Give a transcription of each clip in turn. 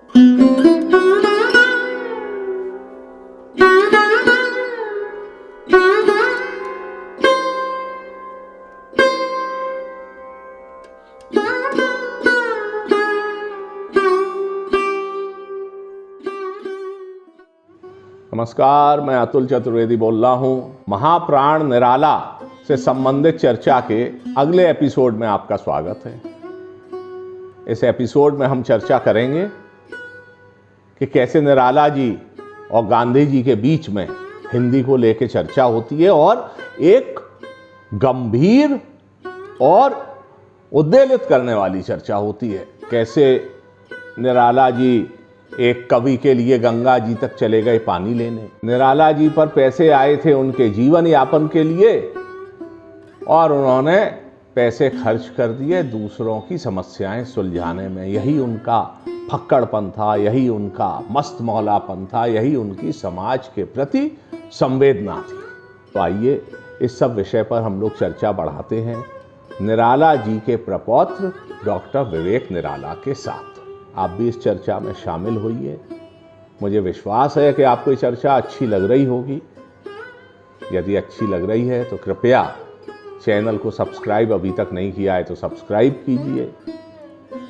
नमस्कार, मैं अतुल चतुर्वेदी बोल रहा हूँ। महाप्राण निराला से संबंधित चर्चा के अगले एपिसोड में आपका स्वागत है। इस एपिसोड में हम चर्चा करेंगे कि कैसे निराला जी और गांधी जी के बीच में हिंदी को लेकर चर्चा होती है और एक गंभीर और उद्वेलित करने वाली चर्चा होती है। कैसे निराला जी एक कवि के लिए गंगा जी तक चले गए पानी लेने। निराला जी पर पैसे आए थे उनके जीवन यापन के लिए और उन्होंने पैसे खर्च कर दिए दूसरों की समस्याएं सुलझाने में। यही उनका फक्कड़पन था, यही उनका मस्त मौलापन था, यही उनकी समाज के प्रति संवेदना थी। तो आइए इस सब विषय पर हम लोग चर्चा बढ़ाते हैं निराला जी के प्रपौत्र डॉक्टर विवेक निराला के साथ। आप भी इस चर्चा में शामिल होइए। मुझे विश्वास है कि आपको ये चर्चा अच्छी लग रही होगी। यदि अच्छी लग रही है तो कृपया चैनल को सब्सक्राइब अभी तक नहीं किया है तो सब्सक्राइब कीजिए,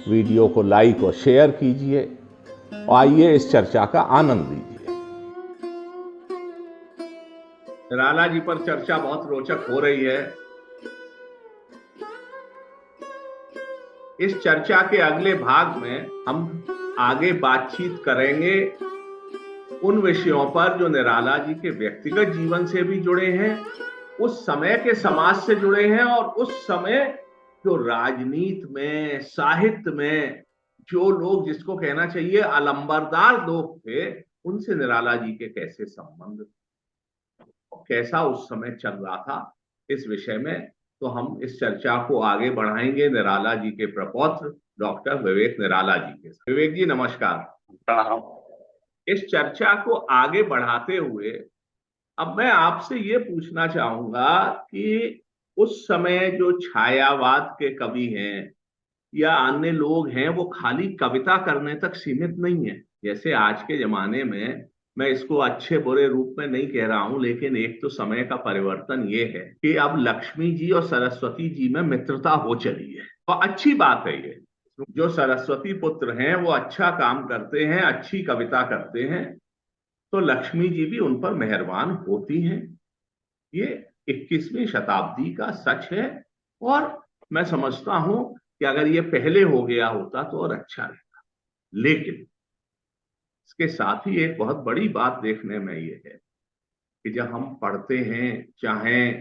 वीडियो को लाइक और शेयर कीजिए और आइए इस चर्चा का आनंद लीजिए। निराला जी पर चर्चा बहुत रोचक हो रही है। इस चर्चा के अगले भाग में हम आगे बातचीत करेंगे उन विषयों पर जो निराला जी के व्यक्तिगत जीवन से भी जुड़े हैं, उस समय के समाज से जुड़े हैं और उस समय जो राजनीति में, साहित्य में जो लोग, जिसको कहना चाहिए अलंबरदार लोग थे, उनसे निराला जी के कैसे संबंध और कैसा उस समय चल रहा था, इस विषय में तो हम इस चर्चा को आगे बढ़ाएंगे निराला जी के प्रपौत्र डॉक्टर विवेक निराला जी के साथ। विवेक जी नमस्कार। इस चर्चा को आगे बढ़ाते हुए अब मैं आपसे ये पूछना चाहूंगा कि उस समय जो छायावाद के कवि हैं या अन्य लोग हैं, वो खाली कविता करने तक सीमित नहीं है। जैसे आज के जमाने में, मैं इसको अच्छे बुरे रूप में नहीं कह रहा हूं, लेकिन एक तो समय का परिवर्तन ये है कि अब लक्ष्मी जी और सरस्वती जी में मित्रता हो चली है और अच्छी बात है। ये जो सरस्वती पुत्र हैं वो अच्छा काम करते हैं, अच्छी कविता करते हैं, तो लक्ष्मी जी भी उन पर मेहरबान होती हैं। ये 21वीं शताब्दी का सच है और मैं समझता हूं कि अगर ये पहले हो गया होता तो और अच्छा रहता। लेकिन इसके साथ ही एक बहुत बड़ी बात देखने में ये है कि जब हम पढ़ते हैं, चाहे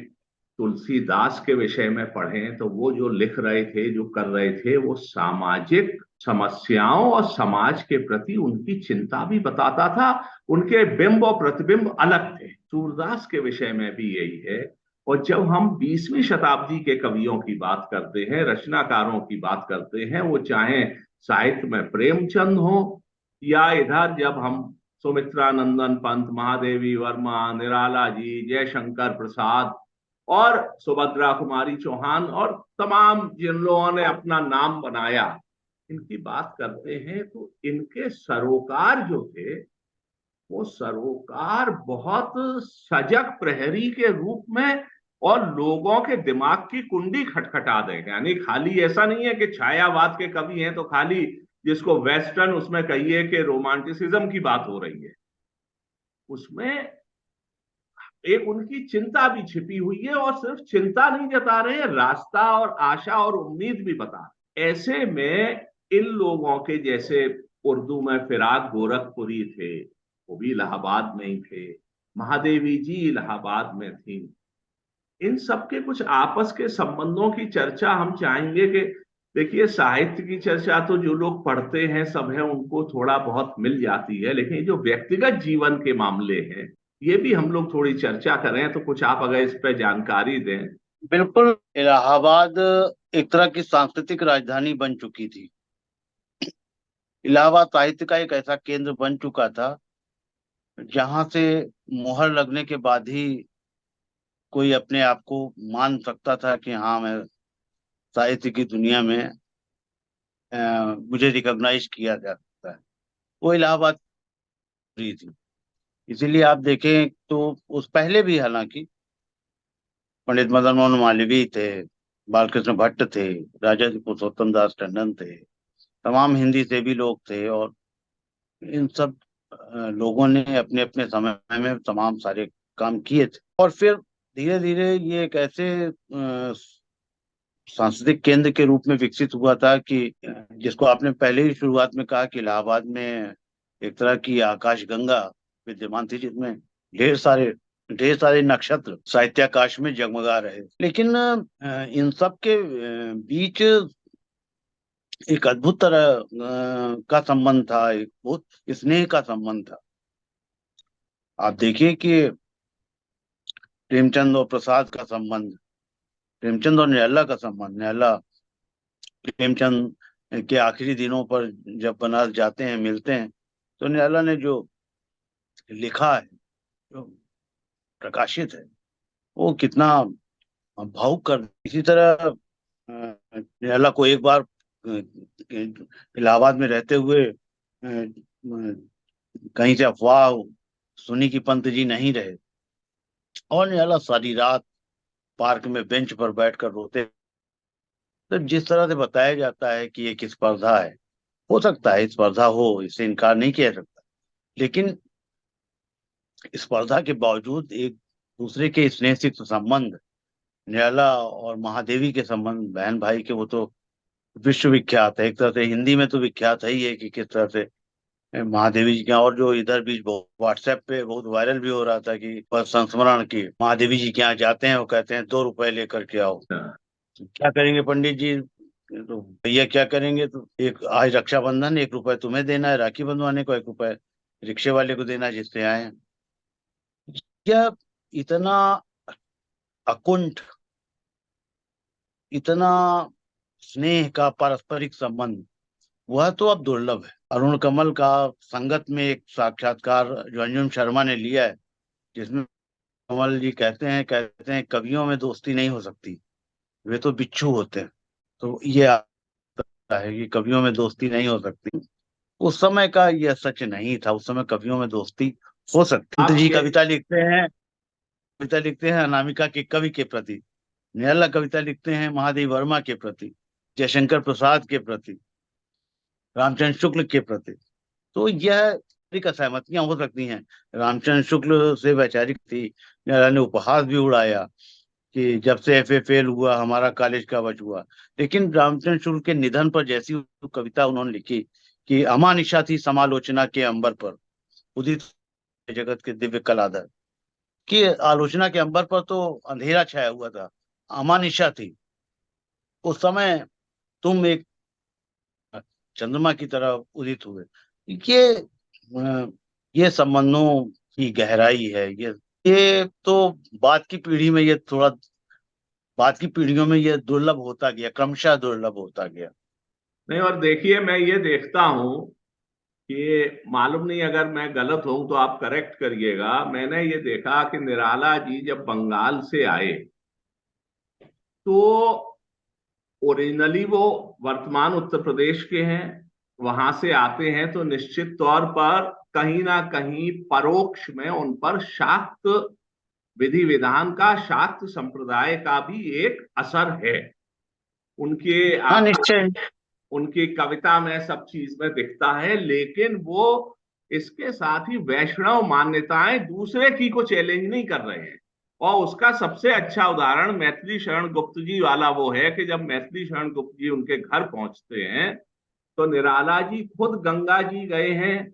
तुलसीदास के विषय में पढ़ें, तो वो जो लिख रहे थे, जो कर रहे थे, वो सामाजिक समस्याओं और समाज के प्रति उनकी चिंता भी बताता था। उनके बिंब और प्रतिबिंब अलग थे। सूरदास के विषय में भी यही है। और जब हम 20वीं शताब्दी के कवियों की बात करते हैं, रचनाकारों की बात करते हैं, वो चाहे साहित्य में प्रेमचंद हो या इधर जब हम सुमित्रानंदन पंत, महादेवी वर्मा, निराला जी, जयशंकर प्रसाद और सुभद्रा कुमारी चौहान और तमाम जिन लोगों ने अपना नाम बनाया, इनकी बात करते हैं, तो इनके सरोकार जो थे, वो सरोकार बहुत सजग प्रहरी के रूप में और लोगों के दिमाग की कुंडी खटखटा देंगे। यानी खाली ऐसा नहीं है कि छायावाद के कवि हैं तो खाली जिसको वेस्टर्न उसमें कहिए कि रोमांटिसिज्म की बात हो रही है, उसमें एक उनकी चिंता भी छिपी हुई है। और सिर्फ चिंता नहीं जता रहे हैं, रास्ता और आशा और उम्मीद भी बता रहे। ऐसे में इन लोगों के जैसे उर्दू में फिराक गोरखपुरी थे, वो भी इलाहाबाद में ही थे, महादेवी जी इलाहाबाद में थी। इन सबके कुछ आपस के संबंधों की चर्चा हम चाहेंगे कि देखिए, साहित्य की चर्चा तो जो लोग पढ़ते हैं सब है, उनको थोड़ा बहुत मिल जाती है, लेकिन जो व्यक्तिगत जीवन के मामले हैं, ये भी हम लोग थोड़ी चर्चा करें। तो कुछ आप अगर इस पर जानकारी दें। बिल्कुल, इलाहाबाद एक तरह की सांस्कृतिक राजधानी बन चुकी थी। इलाहाबाद साहित्य का एक ऐसा केंद्र बन चुका था जहां से मोहर लगने के बाद ही कोई अपने आप को मान सकता था कि हाँ, मैं साहित्य की दुनिया में मुझे रिकॉग्नाइज किया जा सकता है। वो इलाहाबाद रही थी। इसीलिए आप देखें तो उस पहले भी हालांकि पंडित मदन मोहन मालवीय थे, बालकृष्ण भट्ट थे, राजा पुरुषोत्तम दास टंडन थे, तमाम हिंदी से भी लोग थे, और इन सब लोगों ने अपने अपने समय में तमाम सारे काम किए थे। और फिर धीरे धीरे ये एक ऐसे सांस्कृतिक केंद्र के रूप में विकसित हुआ था कि जिसको आपने पहले ही शुरुआत में कहा कि इलाहाबाद में एक तरह की आकाश गंगा विद्यमान थी, जिसमें ढेर सारे नक्षत्र साहित्याकाश में जगमगा रहे। लेकिन इन सब के बीच एक अद्भुत तरह का संबंध था, एक बहुत स्नेह का संबंध था। आप देखिए कि प्रेमचंद और प्रसाद का संबंध, प्रेमचंद और निराला का संबंध, निराला प्रेमचंद के आखिरी दिनों पर जब बनारस जाते हैं, मिलते हैं, तो निराला ने जो लिखा है, जो प्रकाशित है, वो कितना भावुक कर। इसी तरह निराला को एक बार इलाहाबाद में रहते हुए कहीं से अफवाह सुनी कि पंत जी नहीं रहे, और निराला सारी रात पार्क में बेंच पर बैठकर रोते। तो जिस तरह से बताया जाता है कि एक स्पर्धा है, हो सकता है स्पर्धा हो, इससे इनकार नहीं किया सकता, लेकिन स्पर्धा के बावजूद एक दूसरे के स्नेह से संबंध, निराला और महादेवी के संबंध बहन भाई के, वो तो विश्वविख्यात है। एक तरह से हिंदी में तो विख्यात है ही है कि किस तरह से महादेवी जी के, और जो इधर भी व्हाट्सएप पे बहुत वायरल भी हो रहा था कि पर संस्मरण की महादेवी जी के यहाँ जाते हैं, वो कहते हैं 2 रुपए लेकर के आओ। क्या करेंगे पंडित जी, तो भैया क्या करेंगे, तो एक आज रक्षाबंधन, 1 रुपए तुम्हें देना है राखी बंधवाने को, 1 रुपए रिक्शे वाले को देना है जिससे आए हैं। यह इतना अकुंठ, इतना स्नेह का पारस्परिक संबंध, वह तो अब दुर्लभ है। अरुण कमल का संगत में एक साक्षात्कार जो अंजुम शर्मा ने लिया है, जिसमें कमल जी कहते हैं कवियों में दोस्ती नहीं हो सकती, वे तो बिच्छू होते हैं। तो ये आता है कि कवियों में दोस्ती नहीं हो सकती। उस समय का यह सच नहीं था, उस समय कवियों में दोस्ती हो सकती। अंत जी आपके कविता लिखते हैं अनामिका के कवि के प्रति, निराला कविता लिखते हैं महादेव वर्मा के प्रति, जयशंकर प्रसाद के प्रति, रामचंद्र शुक्ल के प्रति। तो यह वैचारिक असहमतियां हो सकती हैं। रामचंद्र शुक्ल से वैचारिक थी, निराला ने उपहास भी उड़ाया कि जब से एफए फेल हुआ हमारा कॉलेज का बच हुआ। लेकिन रामचंद्र शुक्ल के निधन पर जैसी कविता उन्होंने लिखी कि अमानिशा थी समालोचना के अंबर पर, उदित जगत के दिव्य कलाधर, कि आलोचना के अंबर पर तो अंधेरा छाया हुआ था, अमानिशा थी उस समय, तुम एक चंद्रमा की तरह उदित हुए। ये ये संबंधों की गहराई है। ये तो बाद की पीढ़ी में ये थोड़ा, बाद की पीढ़ियों में ये दुर्लभ होता गया, क्रमशः दुर्लभ होता गया। नहीं, और देखिए मैं ये देखता हूं कि मालूम नहीं, अगर मैं गलत हूं तो आप करेक्ट करिएगा, मैंने ये देखा कि निराला जी जब बंगाल से आए तो ओरिजिनली वो वर्तमान उत्तर प्रदेश के हैं, वहां से आते हैं तो निश्चित तौर पर कहीं ना कहीं परोक्ष में उन पर शाक्त विधि विधान का, शाक्त संप्रदाय का भी एक असर है। उनके हाँ निश्चय। उनकी कविता में सब चीज में दिखता है, लेकिन वो इसके साथ ही वैष्णव मान्यताएं दूसरे की को चैलेंज नहीं कर रहे हैं। और उसका सबसे अच्छा उदाहरण मैथिली शरण गुप्त जी वाला वो है कि जब मैथिली शरण गुप्त जी उनके घर पहुंचते हैं तो निराला जी खुद गंगा जी गए हैं,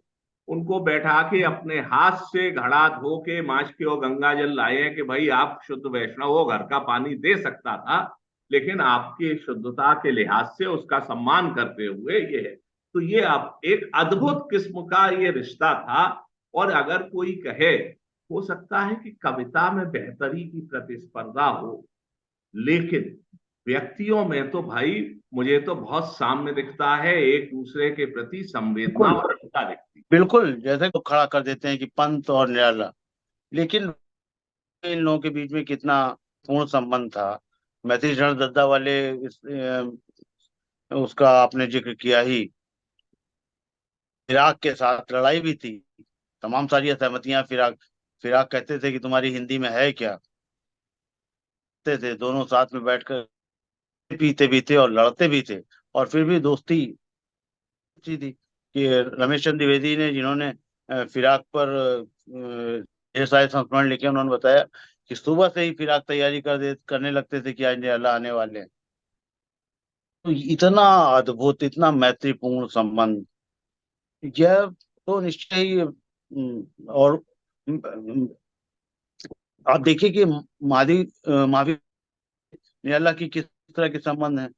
उनको बैठा के अपने हाथ से घड़ा धो के मांझ के वो गंगा जल लाए हैं कि भाई आप शुद्ध वैष्णव हो, घर का पानी दे सकता था, लेकिन आपकी शुद्धता के लिहाज से उसका सम्मान करते हुए ये है। तो ये अब एक अद्भुत किस्म का ये रिश्ता था। और अगर कोई कहे, हो सकता है कि कविता में बेहतरी की प्रतिस्पर्धा हो, लेकिन व्यक्तियों में तो भाई मुझे तो बहुत साम्य दिखता है, एक दूसरे के प्रति संवेदना बिल्कुल और रखता दिखती। बिल्कुल, जैसे तो खड़ा कर देते हैं कि पंत और निराला, लेकिन इन लोगों के बीच में कितना पूर्ण संबंध था। मैथिली शरण दद्दा वाले उसका आपने जिक्र किया ही, फिराक के साथ लड़ाई भी थी। तमाम सारी असहमतियां फिराक फिराक कहते थे कि तुम्हारी हिंदी में है क्या। कहते थे दोनों साथ में बैठकर पीते भी थे और लड़ते भी थे, और फिर भी दोस्ती अच्छी थी। कि रमेश चंद्र द्विवेदी ने, जिन्होंने फिराक पर ढेर सारे संस्मरण लिखे, उन्होंने बताया कि सुबह से ही फिराक तैयारी करने लगते थे कि आज निराला आने वाले हैं। तो इतना अद्भुत, इतना मैत्रीपूर्ण संबंध, यह तो निश्चय ही और आप देखिए कि महावीर निराला की किस तरह के संबंध हैं,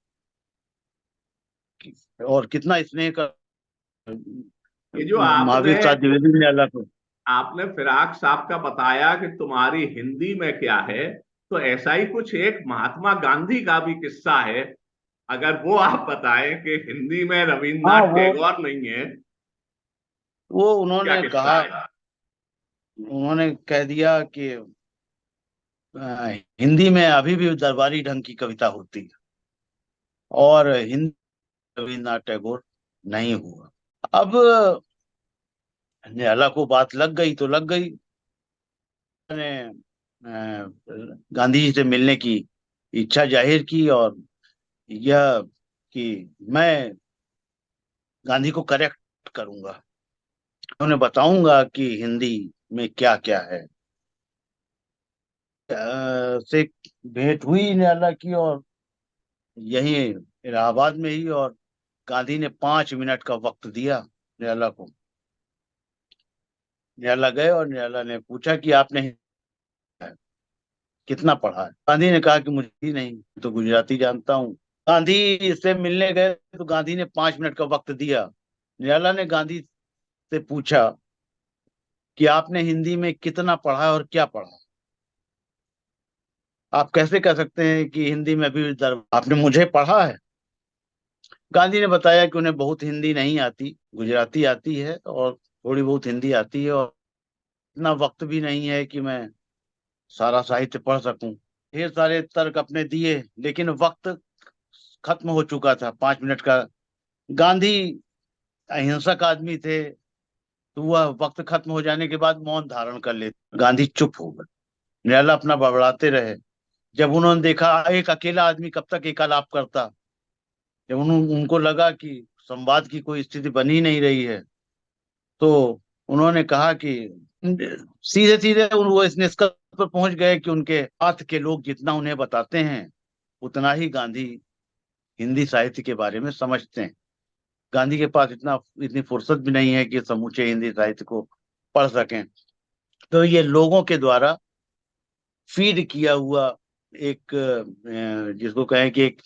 और कितना स्नेह का ये जो महावीर साहब द्विवेदी निराला को। आपने फिराक साहब का बताया कि तुम्हारी हिंदी में क्या है, तो ऐसा ही कुछ एक महात्मा गांधी का भी किस्सा है, अगर वो आप बताएं कि हिंदी में हाँ, रविन्द्रनाथ टैगोर नहीं है, वो क्या उन्होंने किस्सा कहा, है? उन्होंने कह दिया कि हिंदी में अभी भी दरबारी ढंग की कविता होती है, और हिंदी रविन्द्रनाथ टैगोर नहीं हुआ। अब निराला को बात लग गई तो लग गई। ने गांधी जी से मिलने की इच्छा जाहिर की, और यह कि मैं गांधी को करेक्ट करूंगा, उन्हें बताऊंगा कि हिंदी में क्या क्या है। से भेंट हुई निराला की, और यही इलाहाबाद में ही, और गांधी ने 5 मिनट का वक्त दिया निराला को। निराला गए और निराला ने पूछा कि आपने कितना पढ़ा है। गांधी ने कहा कि मुझे ही नहीं, तो गुजराती जानता हूँ। गांधी से मिलने गए तो गांधी ने 5 मिनट का वक्त दिया। निराला ने गांधी से पूछा कि आपने हिंदी में कितना पढ़ा है और क्या पढ़ा है? आप कैसे कह सकते हैं कि हिंदी में अभी आपने मुझे पढ़ा है? गांधी ने बताया कि उन्हें बहुत हिंदी नहीं आती, गुजराती आती है और थोड़ी बहुत हिंदी आती है, और इतना वक्त भी नहीं है कि मैं सारा साहित्य पढ़ सकूं। ढेर सारे तर्क अपने दिए, लेकिन वक्त खत्म हो चुका था 5 मिनट का। गांधी अहिंसक आदमी थे, तो वह वक्त खत्म हो जाने के बाद मौन धारण कर लेते। गांधी चुप हो गए। निराला अपना बड़बड़ाते रहे। जब उन्होंने देखा एक अकेला आदमी कब तक एकालाप करता, जब उनको लगा कि संवाद की कोई स्थिति बन ही नहीं रही है, तो उन्होंने कहा कि सीधे सीधे वो इस निष्कर्ष पर पहुंच गए कि उनके हाथ के लोग जितना उन्हें बताते हैं, उतना ही गांधी हिंदी साहित्य के बारे में समझते हैं। गांधी के पास इतनी फुर्सत भी नहीं है कि समूचे हिंदी साहित्य को पढ़ सकें। तो ये लोगों के द्वारा फीड किया हुआ एक जिसको कहें कि एक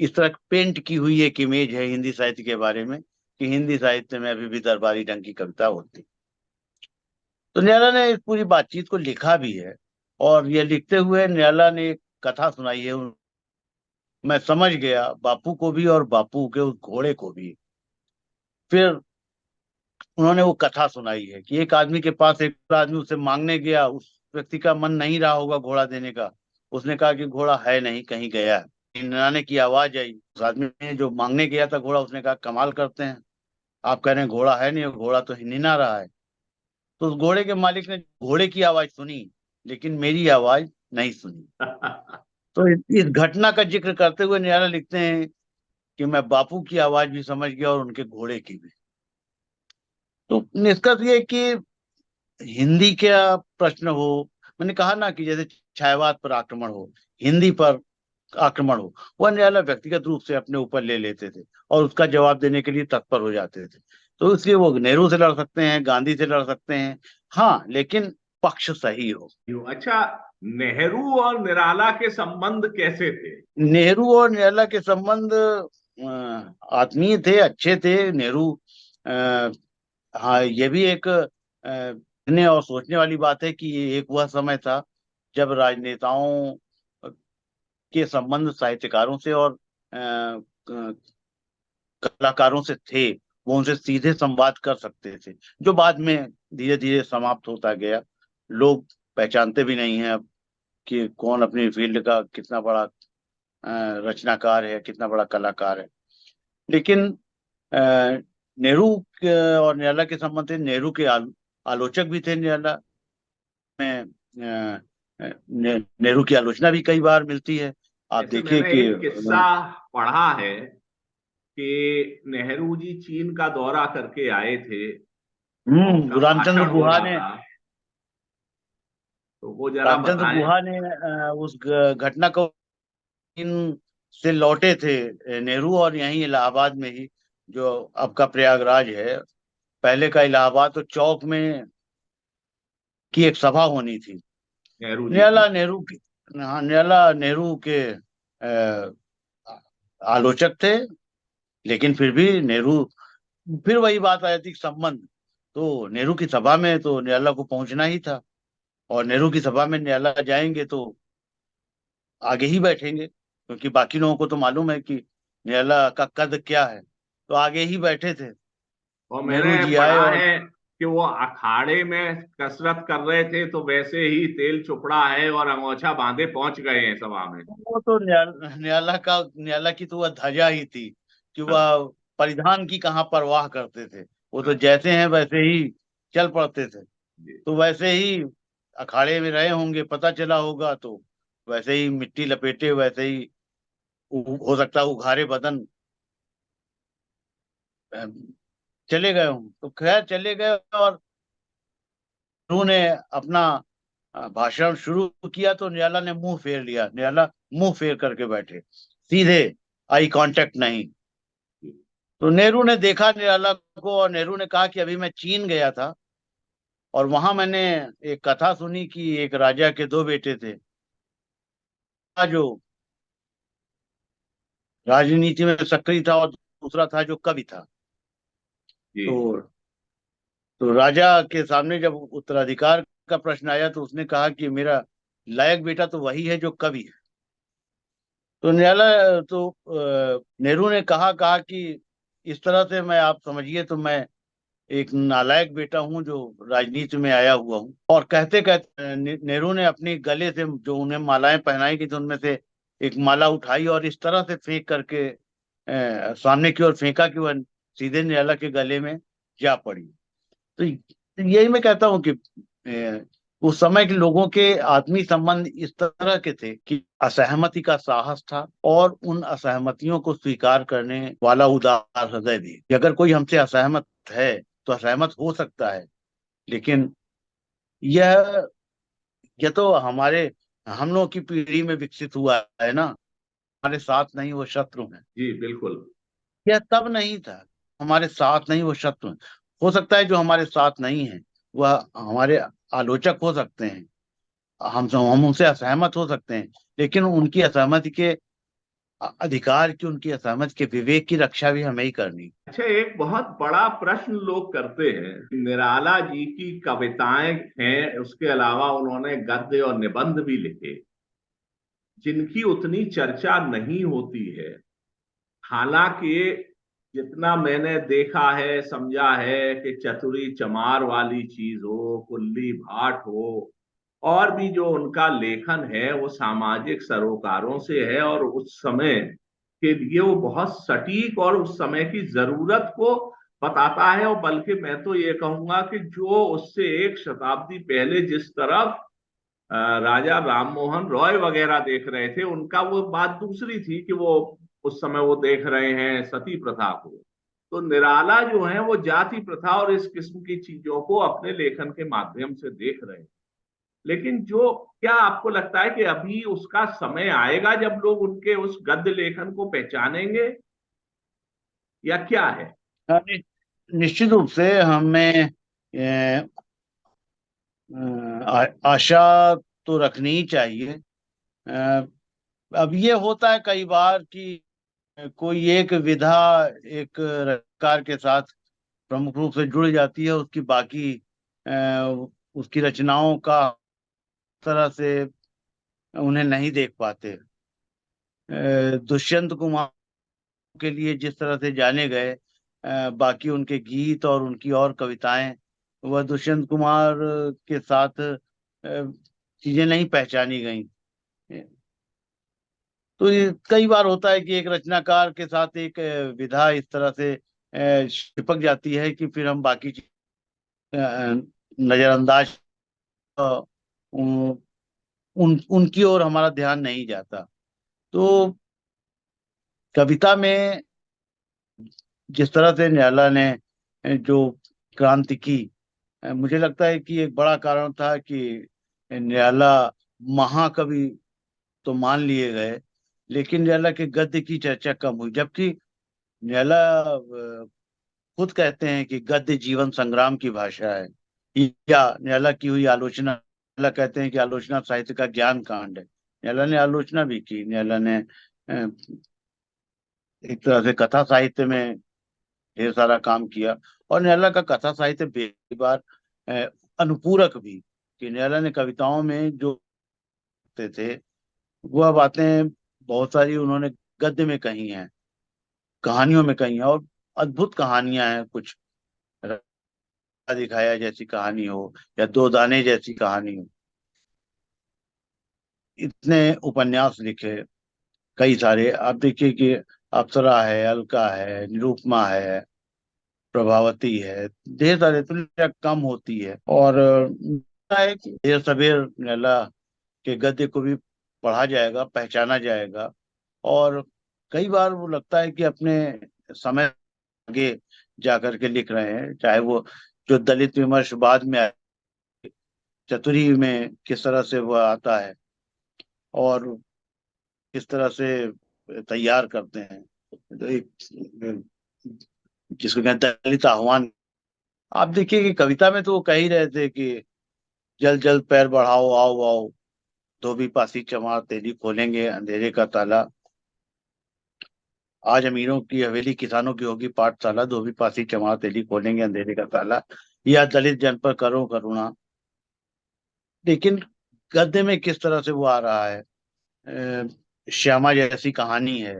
इस तरह पेंट की हुई एक इमेज है हिंदी साहित्य के बारे में, कि हिंदी साहित्य में अभी भी दरबारी ढंग की कविता होती। तो निराला ने इस पूरी बातचीत को लिखा भी है, और यह लिखते हुए निराला ने एक कथा सुनाई है। मैं समझ गया बापू को भी और बापू के उस घोड़े को भी। फिर उन्होंने वो कथा सुनाई है कि एक आदमी के पास एक आदमी उसे मांगने गया, उस व्यक्ति का मन नहीं रहा होगा घोड़ा देने का। उसने कहा कि घोड़ा है नहीं, कहीं गया है। निन्नाने की आवाज आई। उस आदमी ने जो मांगने गया था घोड़ा, उसने कहा कमाल करते हैं, आप कह रहे हैं घोड़ा है नहीं, घोड़ा तो निन्ना रहा है। तो उस घोड़े के मालिक ने घोड़े की आवाज सुनी, लेकिन मेरी आवाज नहीं सुनी। तो इस घटना का जिक्र करते हुए निराला लिखते हैं कि मैं बापू की आवाज भी समझ गया और उनके घोड़े की भी। तो निष्कर्ष ये कि हिंदी का प्रश्न हो, मैंने कहा ना कि जैसे छायावाद पर आक्रमण हो, हिंदी पर आक्रमण हो, वह निराला व्यक्तिगत रूप से अपने ऊपर ले लेते थे और उसका जवाब देने के लिए तत्पर हो जाते थे। तो इसलिए वो नेहरू से लड़ सकते हैं, गांधी से लड़ सकते हैं, हाँ, लेकिन पक्ष सही हो। अच्छा, नेहरू और निराला के संबंध कैसे थे? नेहरू और निराला के संबंध आत्मीय थे, अच्छे थे। नेहरू हाँ, ये भी एक देखने और सोचने वाली बात है कि ये एक वह समय था जब राजनेताओं के संबंध साहित्यकारों से और कलाकारों से थे। वो उनसे सीधे संवाद कर सकते थे, जो बाद में धीरे धीरे समाप्त होता गया। लोग पहचानते भी नहीं हैं अब कि कौन अपनी फील्ड का कितना बड़ा रचनाकार है, कितना बड़ा कलाकार है। लेकिन और निराला के संबंध से नेहरू के आलोचक भी थे। निराला में नेहरू की आलोचना भी कई बार मिलती है। आप ऐसे देखिए मैंने कि एक किस्सा पढ़ा है कि नेहरू जी चीन का दौरा करके आए थे और उनका रामचंद्र भाषण हो गुहा रहा ने था, तो वो जरा रामचंद्र बताएं। गुहा ने उस घटना को चीन से लौटे थे नेहरू, और यहीं इलाहाबाद में ही, जो अब का प्रयागराज है, पहले का इलाहाबाद, तो चौक में की एक सभा होनी थी। नेहरू जी की। निराला नेहरू की हाँ, निराला नेहरू के आलोचक थे, लेकिन फिर भी नेहरू, फिर वही बात आ जाती, संबंध। तो नेहरू की सभा में तो निराला को पहुंचना ही था, और नेहरू की सभा में निराला जाएंगे तो आगे ही बैठेंगे, क्योंकि बाकी लोगों को तो मालूम है कि निराला का कद क्या है, तो आगे ही बैठे थे। और नेहरू मैंने जी आए पढ़ा और है कि वो अखाड़े में कसरत कर रहे थे, तो वैसे ही तेल चुपड़ा है और अंगोछा बांधे पहुंच गए हैं सभा में। वो तो निराला की तो वह ध्वजा ही थी कि हाँ, वह परिधान की कहाँ परवाह करते थे। वो तो हाँ, जैसे हैं वैसे ही चल पड़ते थे। जी। तो वैसे ही अखाड़े में रहे होंगे, पता चला होगा, तो वैसे ही मिट्टी लपेटे, वैसे ही हो सकता है उघारे बदन अम, चले गए हों। तो खैर चले गए, और उन्होंने अपना भाषण शुरू किया, तो निराला ने मुंह फेर लिया। निराला मुंह फेर करके बैठे, सीधे, आई कांटेक्ट नहीं। तो नेहरू ने देखा निराला को, और नेहरू ने कहा कि अभी मैं चीन गया था, और वहां मैंने एक कथा सुनी कि एक राजा के दो बेटे थे, जो राजनीति में सक्रिय था, और दूसरा था जो कवि था। जी। तो राजा के सामने जब उत्तराधिकार का प्रश्न आया, तो उसने कहा कि मेरा लायक बेटा तो वही है जो कवि है। तो नेहरू ने कहा कहा कि इस तरह से मैं, आप समझिए, तो मैं एक नालायक बेटा हूं जो राजनीति में आया हुआ हूं। और कहते कहते नेहरू ने अपने गले से जो उन्हें मालाएं पहनाई गई थी, उनमें से एक माला उठाई और इस तरह से फेंक करके सामने की ओर फेंका कि वह सीधे निराला के गले में जा पड़ी। तो यही मैं कहता हूँ कि उस समय के लोगों के आत्मीय संबंध इस तरह के थे कि असहमति का साहस था, और उन असहमतियों को स्वीकार करने वाला उदार हृदय भी, कि अगर कोई हमसे असहमत है तो असहमत हो सकता है, लेकिन यह यह तो हम लोगों की पीढ़ी में विकसित हुआ है ना। हमारे साथ नहीं वो शत्रु हैं, जी बिल्कुल। यह तब नहीं था। हमारे साथ नहीं वो शत्रु हैं। हो सकता है जो हमारे साथ नहीं है वह हमारे आलोचक हो सकते हैं, हम उनसे असहमत हो सकते हैं, लेकिन उनकी असहमति के अधिकार की, उनकी असहमति के विवेक की रक्षा भी हमें ही करनी। अच्छा, एक बहुत बड़ा प्रश्न लोग करते हैं, निराला जी की कविताएं हैं, उसके अलावा उन्होंने गद्य और निबंध भी लिखे जिनकी उतनी चर्चा नहीं होती है। हालांकि जितना मैंने देखा है, समझा है कि चतुरी चमार वाली चीज हो, कुल्ली भाट हो, और भी जो उनका लेखन है वो सामाजिक सरोकारों से है, और उस समय के लिए वो बहुत सटीक और उस समय की जरूरत को बताता है। और बल्कि मैं तो ये कहूंगा कि जो उससे एक शताब्दी पहले जिस तरफ राजा राममोहन रॉय वगैरह देख रहे थे, उनका वो बात दूसरी थी कि वो उस समय वो देख रहे हैं सती प्रथा को। तो निराला जो है वो जाति प्रथा और इस किस्म की चीजों को अपने लेखन के माध्यम से देख रहे हैं। लेकिन जो, क्या आपको लगता है कि अभी उसका समय आएगा जब लोग उनके उस गद्य लेखन को पहचानेंगे, या क्या है? हाँ, निश्चित रूप से हमें आशा तो रखनी ही चाहिए। अ, अब ये होता है कई बार कि कोई एक विधा एक रचनाकार के साथ प्रमुख रूप से जुड़ जाती है, उसकी बाकी उसकी रचनाओं का तरह से उन्हें नहीं देख पाते। दुष्यंत कुमार के लिए जिस तरह से जाने गए, बाकी उनके गीत और उनकी और कविताएं, वह दुष्यंत कुमार के साथ चीजें नहीं पहचानी गई। तो ये कई बार होता है कि एक रचनाकार के साथ एक विधा इस तरह से चिपक जाती है कि फिर हम बाकी नजरअंदाज, अ, उन, उनकी ओर हमारा ध्यान नहीं जाता। तो कविता में जिस तरह से निराला ने जो क्रांति की, मुझे लगता है कि एक बड़ा कारण था कि निराला महाकवि तो मान लिए गए, लेकिन निराला के गद्य की चर्चा कम हुई। जबकि निराला खुद कहते हैं कि गद्य जीवन संग्राम की भाषा है, या निराला की हुई आलोचना, निराला कहते हैं कि आलोचना साहित्य का ज्ञान कांड है। निराला ने आलोचना भी की। निराला ने एक तरह से कथा साहित्य में ढेर सारा काम किया। और निराला का कथा साहित्य बेई बार अनुपूरक भी, कि निराला ने कविताओं में जो करते थे वह बातें बहुत सारी उन्होंने गद्य में कही हैं, कहानियों में कही हैं। और अद्भुत कहानियां हैं। कुछ राजा दिखाया जैसी कहानी हो, या दो दाने जैसी कहानी हो। इतने उपन्यास लिखे, कई सारे। आप देखिए कि अप्सरा है, अलका है, निरुपमा है, प्रभावती है, ढेर सारे। तुलना कम होती है। और है कि ढेर सवेर नैला के गद्य को भी पढ़ा जाएगा, पहचाना जाएगा। और कई बार वो लगता है कि अपने समय आगे जा करके लिख रहे हैं। चाहे वो जो दलित विमर्श बाद में चतुरी में किस तरह से वह आता है और किस तरह से तैयार करते हैं, तो एक जिसको कहते हैं दलित आह्वान। आप देखिए कि कविता में तो वो कह ही रहे थे कि जल्द जल्द पैर बढ़ाओ, आओ आओ, धोबी पासी चमार तेली खोलेंगे अंधेरे का ताला। आज अमीरों की हवेली, किसानों की होगी पाठशाला, धोबी पासी चमार तेली खोलेंगे अंधेरे का ताला। या दलित जन पर करो करुणा। लेकिन गद्य में किस तरह से वो आ रहा है। श्यामा जैसी कहानी है,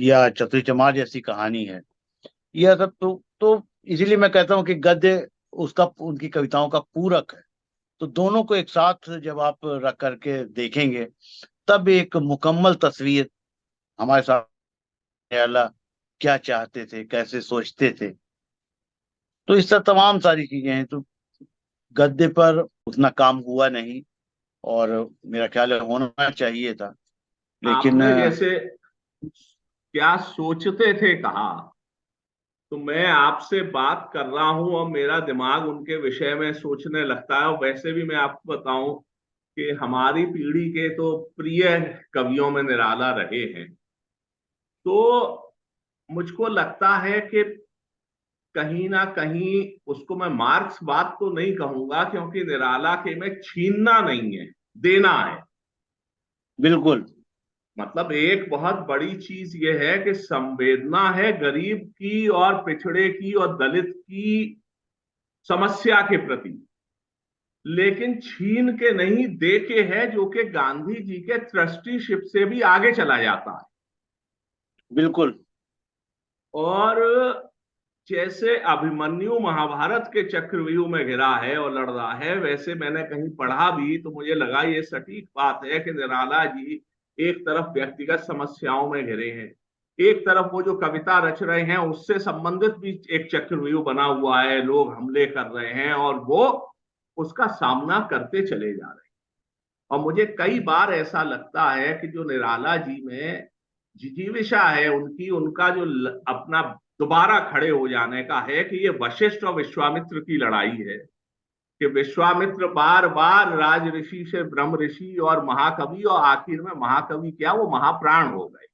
या चतुरी चमार जैसी कहानी है। यह सब तो इसीलिए मैं कहता हूँ कि गद्य उसका, उनकी कविताओं का पूरक है। तो दोनों को एक साथ जब आप रख करके देखेंगे, तब एक मुकम्मल तस्वीर हमारे सामने आला क्या चाहते थे, कैसे सोचते थे। तो इस तरह तमाम सारी चीजें हैं। तो गद्य पर उतना काम हुआ नहीं, और मेरा ख्याल है होना चाहिए था। लेकिन आपने जैसे क्या सोचते थे कहा, तो मैं आपसे बात कर रहा हूं और मेरा दिमाग उनके विषय में सोचने लगता है। और वैसे भी मैं आपको बताऊं कि हमारी पीढ़ी के तो प्रिय कवियों में निराला रहे हैं। तो मुझको लगता है कि कहीं ना कहीं उसको मैं मार्क्सवाद तो नहीं कहूंगा, क्योंकि निराला के में छीनना नहीं है, देना है। बिल्कुल। मतलब एक बहुत बड़ी चीज यह है कि संवेदना है गरीब की और पिछड़े की और दलित की समस्या के प्रति, लेकिन छीन के नहीं, दे के है, जो कि गांधी जी के ट्रस्टीशिप से भी आगे चला जाता है। बिल्कुल। और जैसे अभिमन्यु महाभारत के चक्रव्यूह में घिरा है और लड़ रहा है, वैसे मैंने कहीं पढ़ा भी तो मुझे लगा ये सटीक बात है कि निराला जी एक तरफ व्यक्तिगत समस्याओं में घिरे हैं, एक तरफ वो जो कविता रच रहे हैं उससे संबंधित भी एक चक्रव्यूह बना हुआ है, लोग हमले कर रहे हैं और वो उसका सामना करते चले जा रहे हैं। और मुझे कई बार ऐसा लगता है कि जो निराला जी में जिजीविषा है उनकी, उनका जो अपना दोबारा खड़े हो जाने का है, कि ये वशिष्ठ और विश्वामित्र की लड़ाई है। कि विश्वामित्र बार बार राज ऋषि से ब्रह्म ऋषि और महाकवि, और आखिर में महाकवि क्या, वो महाप्राण हो गए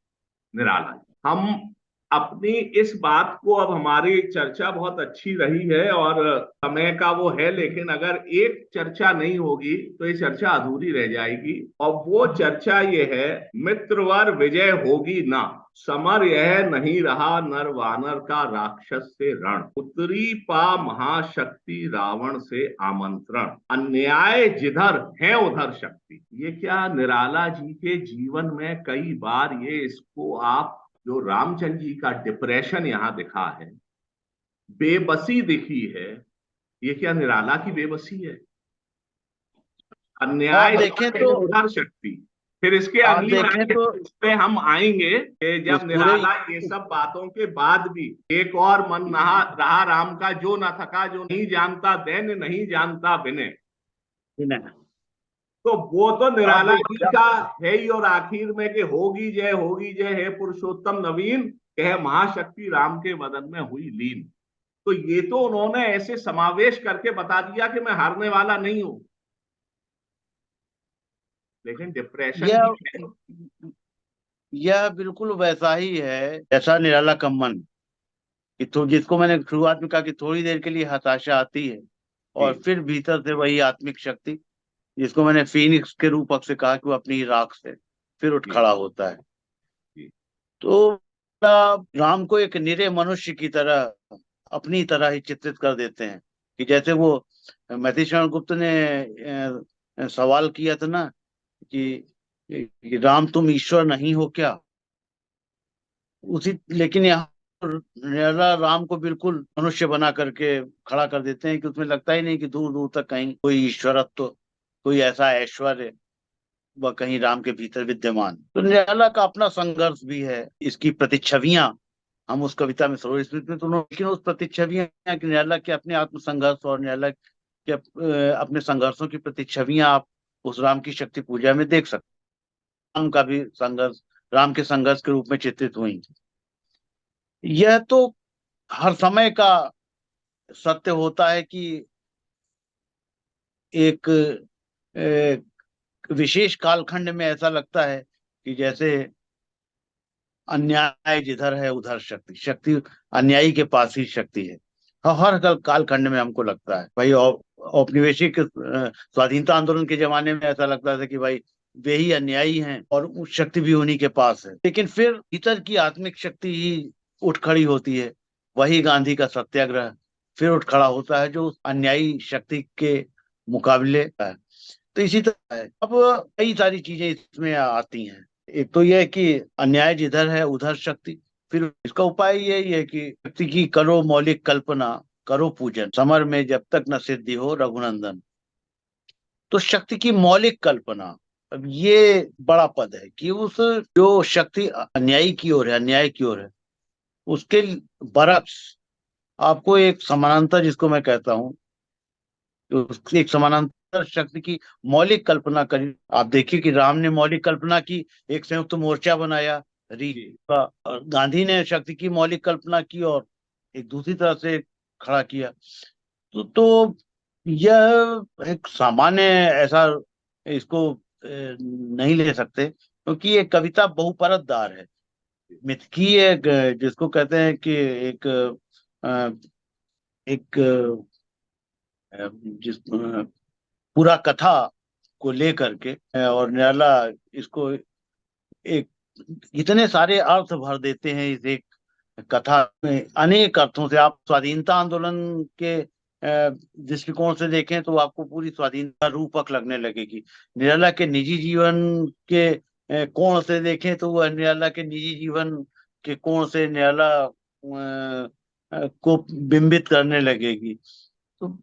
निराला जी। हम अपनी इस बात को, अब हमारी चर्चा बहुत अच्छी रही है और समय का वो है, लेकिन अगर एक चर्चा नहीं होगी तो ये चर्चा अधूरी रह जाएगी। और वो चर्चा ये है, मित्रवर विजय होगी ना, समर यह नहीं रहा नर वानर का राक्षस से रण, उतरी पा महाशक्ति रावण से आमंत्रण, अन्याय जिधर है उधर शक्ति। ये क्या निराला जी के जीवन में कई बार ये, इसको आप जो रामचंद्र जी का डिप्रेशन यहां दिखा है, बेबसी दिखी है, ये क्या निराला की बेबसी है? आप अन्याय देखें जिधर है तो उधर शक्ति। फिर इसके आप अगली देखें बार तो इस पे हम आएंगे कि उस जब पूरे निराला ये सब बातों के बाद भी एक और मन नहा रहा राम का, जो न थका, जो नहीं जानता दैन, नहीं जानता विनय। तो वो तो अब निराला जी का है ही। और आखिर में कि होगी जय हे पुरुषोत्तम नवीन, कह महाशक्ति राम के वदन में हुई लीन। तो ये तो उन्होंने ऐसे समावेश करके बता दिया कि मैं हारने वाला नहीं हूं, लेकिन डिप्रेशन यह की है। यह बिल्कुल वैसा ही है जैसा निराला का मन, कि तो जिसको मैंने शुरुआत में कहा कि थोड़ी देर के लिए हताशा आती है जी और फिर भीतर से वही आत्मिक शक्ति, जिसको मैंने फीनिक्स के रूपक से कहा कि वो अपनी ही राख से फिर उठ जी खड़ा होता है। जी तो राम को एक निरे मनुष्य की तरह, अपनी तरह ही चित्रित कर देते हैं, कि जैसे वो मधुसूदन गुप्त ने सवाल किया था ना कि राम तुम ईश्वर नहीं हो क्या, उसी लेकिन यहाँ निराला राम को बिल्कुल मनुष्य बना करके खड़ा कर देते हैं कि उसमें लगता ही नहीं कि दूर दूर तक कहीं कोई ईश्वरत्व, कोई ऐसा ऐश्वर्य वह कहीं राम के भीतर विद्यमान। तो निराला का अपना संघर्ष भी है, इसकी प्रतिच्छवियां हम उस कविता में सरोवर स्मृति में तो लेकिन उस प्रतिच्छवियां कि निराला के अपने आत्म संघर्ष और निराला के अपने संघर्षों की प्रतिच्छवियां आप उस राम की शक्ति पूजा में देख सकते हैं। राम का भी संघर्ष राम के संघर्ष के रूप में चित्रित हुई। यह तो हर समय का सत्य होता है कि एक विशेष कालखंड में ऐसा लगता है कि जैसे अन्याय जिधर है उधर शक्ति, शक्ति अन्यायी के पास ही शक्ति है। हर कालखंड में हमको लगता है भाई, औपनिवेशिक स्वाधीनता आंदोलन के जमाने में ऐसा लगता था कि भाई वे ही अन्यायी हैं और उस शक्ति भी उन्हीं के पास है। लेकिन फिर भीतर की आत्मिक शक्ति ही उठ खड़ी होती है, वही गांधी का सत्याग्रह फिर उठ खड़ा होता है जो उस अन्यायी शक्ति के मुकाबले है। तो इसी तरह है, अब कई सारी चीजें इसमें आती हैं। एक तो यह है कि अन्याय जिधर है उधर शक्ति, फिर इसका उपाय यही है कि शक्ति की करो मौलिक कल्पना, करो पूजन, समर में जब तक न सिद्धि हो रघुनंदन। तो शक्ति की मौलिक कल्पना, अब ये बड़ा पद है कि उस जो शक्ति अन्यायी की ओर है, अन्याय की ओर है, उसके बरक्स आपको एक समानांतर, जिसको मैं कहता हूँ उसकी एक समानांतर शक्ति की मौलिक कल्पना करी। आप देखिए कि राम ने मौलिक कल्पना की, एक संयुक्त मोर्चा बनाया री जी का, और गांधी ने शक्ति की मौलिक कल्पना की और एक दूसरी तरह से खड़ा किया। तो यह एक सामान्य ऐसा इसको नहीं ले सकते, क्योंकि ये कविता बहुपरतदार है, मिथकीय, जिसको कहते हैं कि एक अ, एक जिस पूरा कथा को लेकर के और निराला इसको एक इतने सारे अर्थ भर देते हैं इस एक कथा में, अनेक अर्थों से। आप स्वाधीनता आंदोलन के दृष्टिकोण से देखें तो आपको पूरी स्वाधीनता रूपक लगने लगेगी। निराला के निजी जीवन के कोण से देखें तो वह निराला के निजी जीवन के कोण से निराला को बिंबित करने लगेगी। तो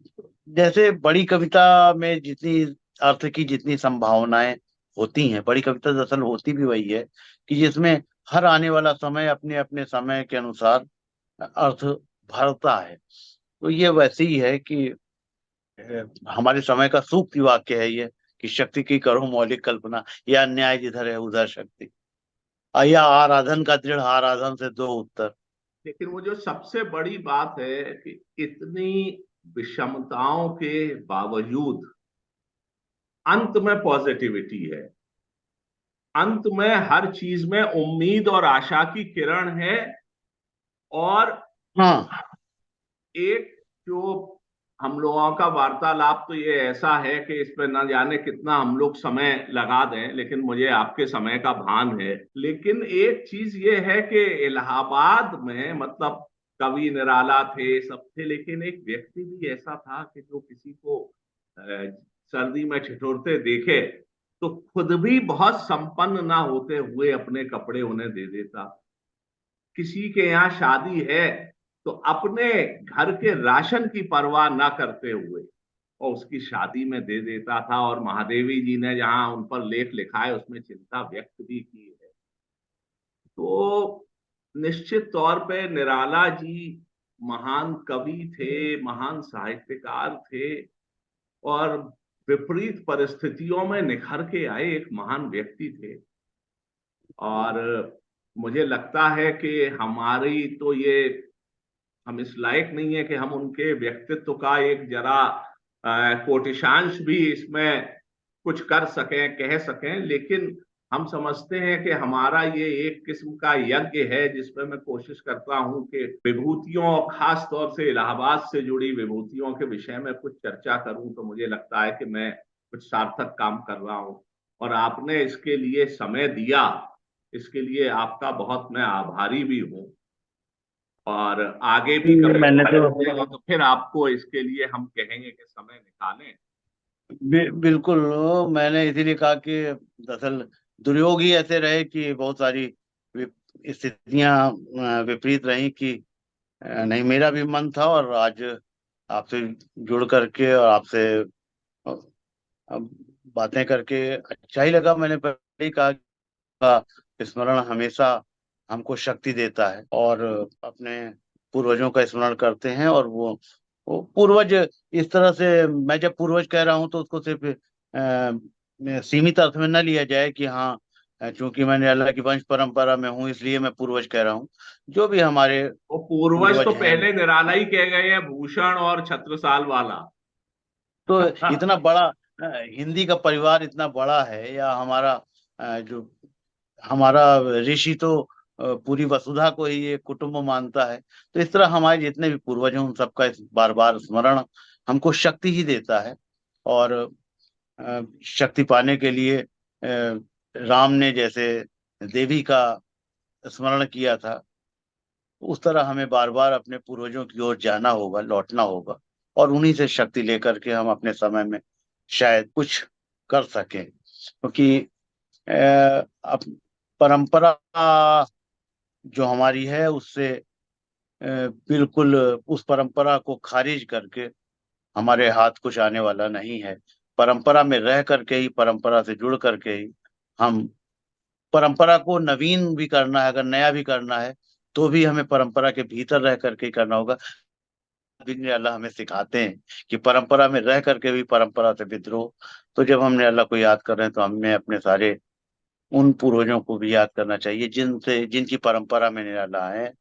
जैसे बड़ी कविता में जितनी अर्थ की जितनी संभावनाएं होती हैं, बड़ी कविता दरअसल होती भी वही है कि जिसमें हर आने वाला समय अपने अपने समय के अनुसार अर्थ भरता है। तो ये वैसे ही है कि हमारे समय का सूक्ति वाक्य है ये, कि शक्ति की करो मौलिक कल्पना, या अन्याय जिधर है उधर शक्ति, या आराधन का दृढ़ आराधन से दो उत्तर। लेकिन वो जो सबसे बड़ी बात है कि इतनी विषमताओं के बावजूद अंत में पॉजिटिविटी है। अंत में हर चीज में उम्मीद और आशा की किरण है। और हाँ एक जो हम लोगों का वार्तालाप तो ये ऐसा है कि इस पे न जाने कितना हम लोग समय लगा दें, लेकिन मुझे आपके समय का भान है। लेकिन एक चीज ये है कि इलाहाबाद में मतलब कवि निराला थे, सब थे, लेकिन एक व्यक्ति भी ऐसा था कि जो किसी को सर्दी में ठिठुरते देखे तो खुद भी बहुत संपन्न ना होते हुए अपने कपड़े उन्हें दे देता। किसी के यहाँ शादी है तो अपने घर के राशन की परवाह ना करते हुए और उसकी शादी में दे देता था, और महादेवी जी ने जहां उन पर लेख लिखा है उसमें चिंता व्यक्त भी की है। तो निश्चित तौर पे निराला जी महान कवि थे, महान साहित्यकार थे, और विपरीत परिस्थितियों में निखर के आए एक महान व्यक्ति थे। और मुझे लगता है कि हमारी तो ये, हम इस लायक नहीं है कि हम उनके व्यक्तित्व का एक जरा कोटिशांश भी इसमें कुछ कर सकें, कह सकें, लेकिन हम समझते हैं कि हमारा ये एक किस्म का यज्ञ है जिसमें मैं कोशिश करता हूं कि विभूतियों, खास तौर से इलाहाबाद से जुड़ी विभूतियों के विषय में कुछ चर्चा करूं। तो मुझे लगता है कि मैं कुछ सार्थक काम कर रहा हूं, और आपने इसके लिए समय दिया, इसके लिए आपका बहुत मैं आभारी भी हूं। और आगे भी कभी मैंने समय तो मिलेगा तो फिर आपको इसके लिए हम कहेंगे कि समय निकालें। बिल्कुल, मैंने इसीलिए कहा कि दरअसल दुर्योग ही ऐसे रहे कि बहुत सारी स्थितियां विपरीत रही कि नहीं, मेरा भी मन था, और आज आपसे जुड़ करके और आपसे अ, बातें करके अच्छा ही लगा। मैंने पहले ही कहा कि स्मरण हमेशा हमको शक्ति देता है, और अपने पूर्वजों का स्मरण करते हैं। और वो पूर्वज इस तरह से, मैं जब पूर्वज कह रहा हूं तो उसको सिर्फ सीमित अर्थ में न लिया जाए कि हाँ, चूंकि मैंने अल्लाह की वंश परंपरा में हूँ इसलिए मैं पूर्वज कह रहा हूँ। जो भी हमारे वो पूर्वज तो पूर्वज हैं, पहले निराला ही कह गए हैं, भूषण और छत्रसाल वाला। तो इतना बड़ा हिंदी का परिवार इतना बड़ा है, या हमारा जो हमारा ऋषि तो पूरी वसुधा को ही एक कुटुंब मानता है। तो इस तरह हमारे जितने भी पूर्वज हैं उन सबका इस बार बार स्मरण हमको शक्ति ही देता है। और शक्ति पाने के लिए राम ने जैसे देवी का स्मरण किया था, उस तरह हमें बार बार अपने पूर्वजों की ओर जाना होगा, लौटना होगा, और उन्हीं से शक्ति लेकर के हम अपने समय में शायद कुछ कर सकें। क्योंकि अब परंपरा जो हमारी है उससे बिल्कुल उस परंपरा को खारिज करके हमारे हाथ कुछ आने वाला नहीं है। परंपरा में रह करके ही, परंपरा से जुड़ करके ही हम परंपरा को नवीन भी करना है, अगर नया भी करना है तो भी हमें परंपरा के भीतर रह करके ही करना होगा। दिन अल्लाह हमें सिखाते हैं कि परंपरा में रह करके भी परंपरा से विद्रोह। तो जब हमने अल्लाह को याद कर रहे हैं तो हमें अपने सारे उन पूर्वजों को भी याद करना चाहिए जिनसे, जिनकी परंपरा में निराला है,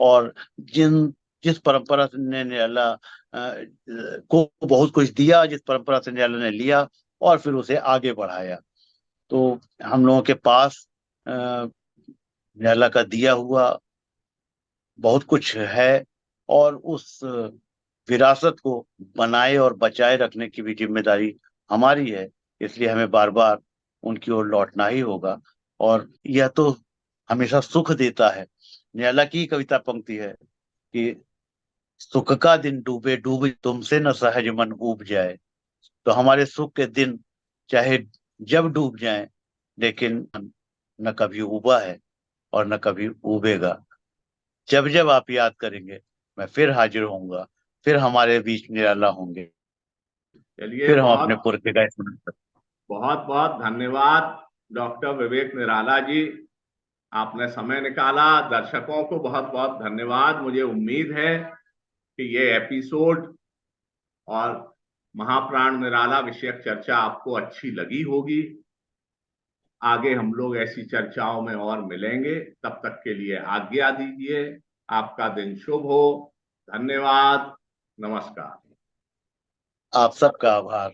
और जिस परंपरा से ने निराला को बहुत कुछ दिया, जिस परंपरा से निराला ने लिया और फिर उसे आगे बढ़ाया। तो हम लोगों के पास निराला का दिया हुआ बहुत कुछ है, और उस विरासत को बनाए और बचाए रखने की भी जिम्मेदारी हमारी है। इसलिए हमें बार बार उनकी ओर लौटना ही होगा। और यह तो हमेशा सुख देता है। निराला की कविता पंक्ति है कि सुख का दिन डूबे डूबे तुमसे न सहज मन ऊब जाए। तो हमारे सुख के दिन चाहे जब डूब जाएं, लेकिन न कभी उबा है और न कभी उबेगा। जब जब आप याद करेंगे मैं फिर हाजिर होऊंगा, फिर हमारे बीच निराला होंगे, चलिए, फिर हम अपने बहुत पुरखे का स्मरण करेंगे। बहुत बहुत धन्यवाद डॉक्टर विवेक निराला जी। आपने समय निकाला। दर्शकों को बहुत बहुत धन्यवाद। मुझे उम्मीद है कि ये एपिसोड और महाप्राण निराला विषयक चर्चा आपको अच्छी लगी होगी। आगे हम लोग ऐसी चर्चाओं में और मिलेंगे। तब तक के लिए आज्ञा दीजिए। आपका दिन शुभ हो। धन्यवाद। नमस्कार। आप सबका आभार।